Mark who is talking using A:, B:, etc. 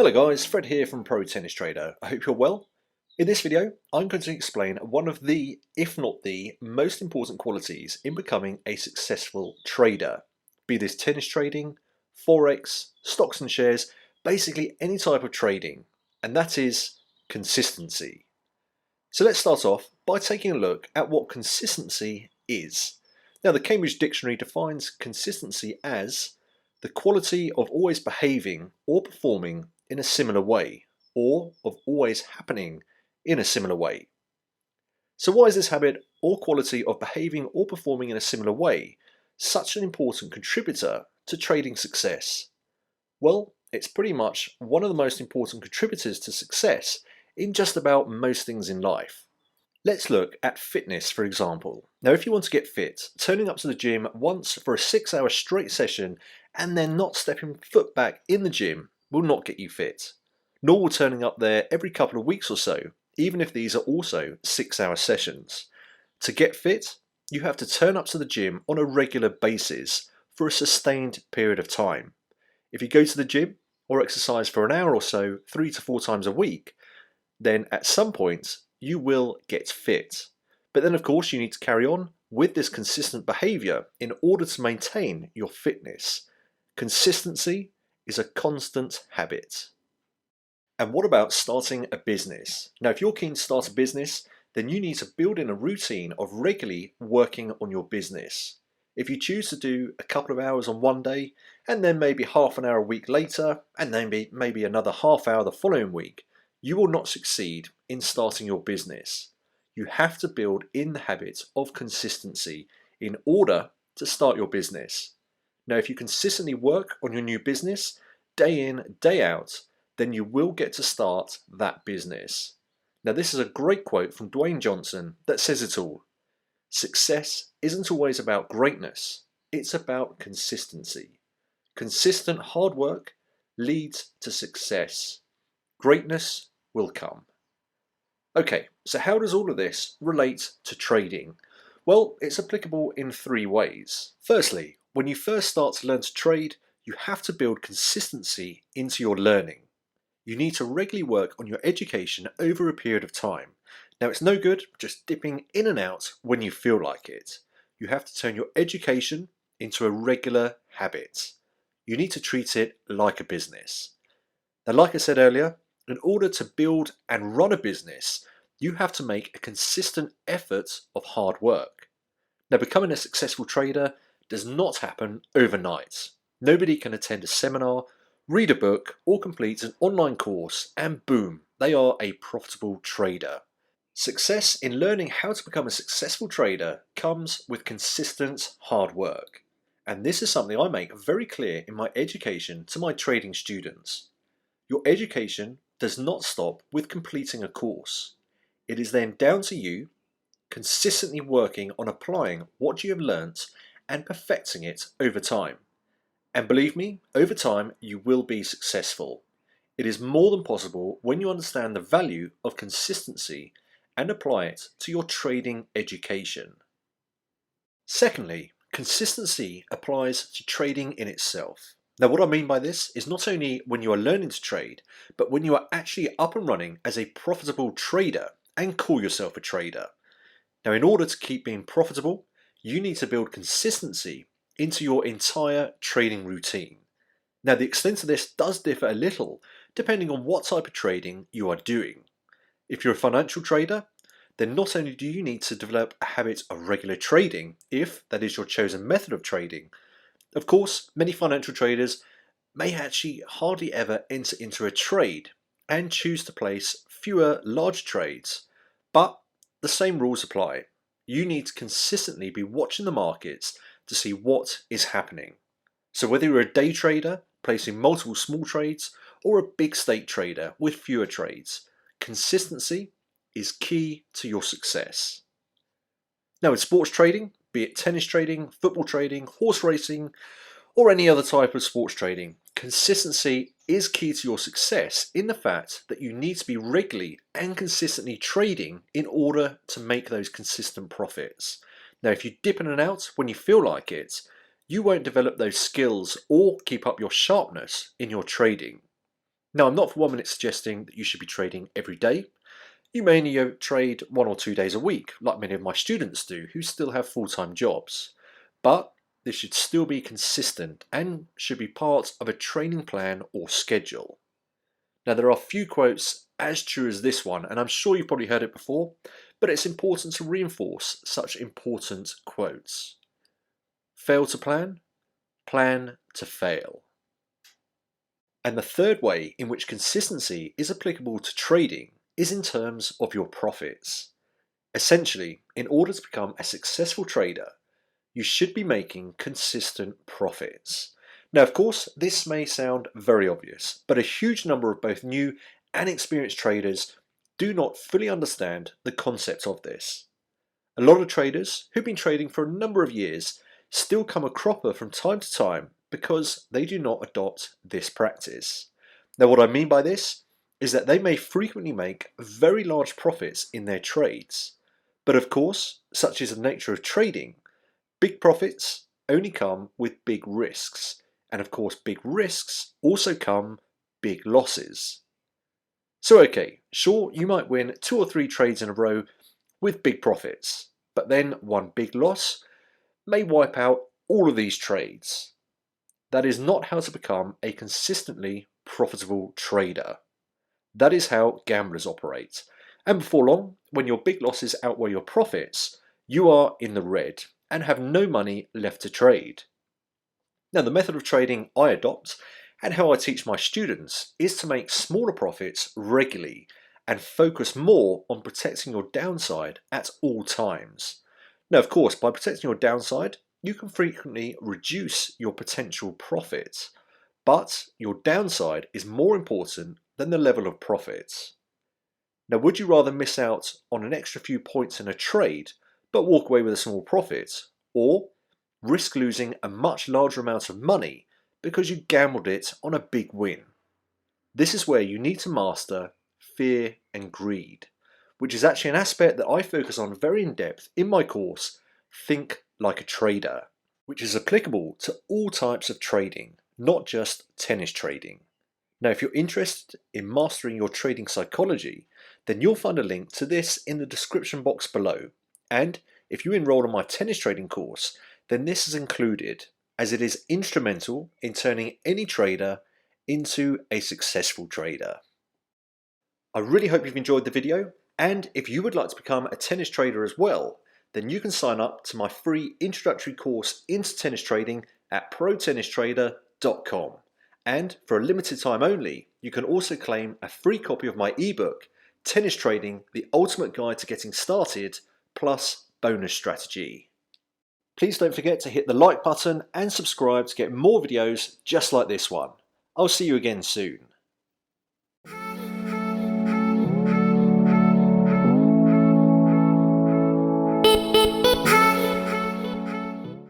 A: Hello guys, Fred here from Pro Tennis Trader. I hope you're well. In this video, I'm going to explain one of the, if not the, most important qualities in becoming a successful trader. Be this tennis trading, Forex, stocks and shares, basically any type of trading, and that is consistency. So let's start off by taking a look at what consistency is. Now the Cambridge Dictionary defines consistency as the quality of always behaving or performing in a similar way, or of always happening in a similar way. So why is this habit or quality of behaving or performing in a similar way such an important contributor to trading success? Well, it's pretty much one of the most important contributors to success in just about most things in life. Let's look at fitness, for example. Now, if you want to get fit, turning up to the gym once for a 6-hour straight session and then not stepping foot back in the gym will not get you fit. Nor will turning up there every couple of weeks or so, even if these are also 6-hour sessions. To get fit, you have to turn up to the gym on a regular basis for a sustained period of time. If you go to the gym or exercise for an hour or so, 3 to 4 times a week, then at some point you will get fit. But then of course you need to carry on with this consistent behavior in order to maintain your fitness. Consistency is a constant habit. And what about starting a business? Now if you're keen to start a business, then you need to build in a routine of regularly working on your business. If you choose to do a couple of hours on one day, and then maybe half an hour a week later, and then maybe another half hour the following week, you will not succeed in starting your business. You have to build in the habit of consistency in order to start your business. Now, if you consistently work on your new business, day in, day out, then you will get to start that business. Now, this is a great quote from Dwayne Johnson that says it all. Success isn't always about greatness, it's about consistency. Consistent hard work leads to success. Greatness will come. Okay, so how does all of this relate to trading? Well, it's applicable in 3 ways. Firstly, when you first start to learn to trade, you have to build consistency into your learning. You need to regularly work on your education over a period of time. Now, it's no good just dipping in and out when you feel like it. You have to turn your education into a regular habit. You need to treat it like a business. Now, like I said earlier, in order to build and run a business, you have to make a consistent effort of hard work. Now, becoming a successful trader does not happen overnight. Nobody can attend a seminar, read a book, or complete an online course, and boom, they are a profitable trader. Success in learning how to become a successful trader comes with consistent hard work. And this is something I make very clear in my education to my trading students. Your education does not stop with completing a course. It is then down to you consistently working on applying what you have learnt and perfecting it over time. And believe me, over time you will be successful. It is more than possible when you understand the value of consistency and apply it to your trading education. Secondly, consistency applies to trading in itself. Now, what I mean by this is not only when you are learning to trade, but when you are actually up and running as a profitable trader and call yourself a trader. Now, in order to keep being profitable, you need to build consistency into your entire trading routine. Now, the extent of this does differ a little depending on what type of trading you are doing. If you're a financial trader, then not only do you need to develop a habit of regular trading, if that is your chosen method of trading. Of course, many financial traders may actually hardly ever enter into a trade and choose to place fewer large trades, but the same rules apply. You need to consistently be watching the markets to see what is happening. So whether you're a day trader placing multiple small trades or a big stake trader with fewer trades, consistency is key to your success. Now in sports trading, be it tennis trading, football trading, horse racing, or any other type of sports trading, consistency is key to your success in the fact that you need to be regularly and consistently trading in order to make those consistent profits. Now, if you dip in and out when you feel like it, you won't develop those skills or keep up your sharpness in your trading. Now, I'm not for 1 minute suggesting that you should be trading every day. You may only trade 1 or 2 days a week, like many of my students do, who still have full-time jobs. But this should still be consistent and should be part of a training plan or schedule. Now, there are few quotes as true as this one, and I'm sure you've probably heard it before, but it's important to reinforce such important quotes. Fail to plan, plan to fail. And the third way in which consistency is applicable to trading is in terms of your profits. Essentially, in order to become a successful trader, you should be making consistent profits. Now, of course, this may sound very obvious, but a huge number of both new and experienced traders do not fully understand the concept of this. A lot of traders who've been trading for a number of years still come a cropper from time to time because they do not adopt this practice. Now, what I mean by this is that they may frequently make very large profits in their trades. But of course, such is the nature of trading, big profits only come with big risks. And of course, big risks also come big losses. So okay, sure, you might win 2 or 3 trades in a row with big profits, but then one big loss may wipe out all of these trades. That is not how to become a consistently profitable trader. That is how gamblers operate. And before long, when your big losses outweigh your profits, you are in the red and have no money left to trade. Now, the method of trading I adopt and how I teach my students is to make smaller profits regularly and focus more on protecting your downside at all times. Now, of course, by protecting your downside, you can frequently reduce your potential profit, but your downside is more important than the level of profits. Now, would you rather miss out on an extra few points in a trade but walk away with a small profit, or risk losing a much larger amount of money because you gambled it on a big win? This is where you need to master fear and greed, which is actually an aspect that I focus on very in depth in my course, Think Like a Trader, which is applicable to all types of trading, not just tennis trading. Now, if you're interested in mastering your trading psychology, then you'll find a link to this in the description box below. And if you enroll in my tennis trading course, then this is included, as it is instrumental in turning any trader into a successful trader. I really hope you've enjoyed the video, and if you would like to become a tennis trader as well, then you can sign up to my free introductory course into tennis trading at protennistrader.com. And for a limited time only, you can also claim a free copy of my ebook, Tennis Trading, the Ultimate Guide to Getting Started, plus bonus strategy. Please don't forget to hit the like button and subscribe to get more videos just like this one. I'll see you again soon.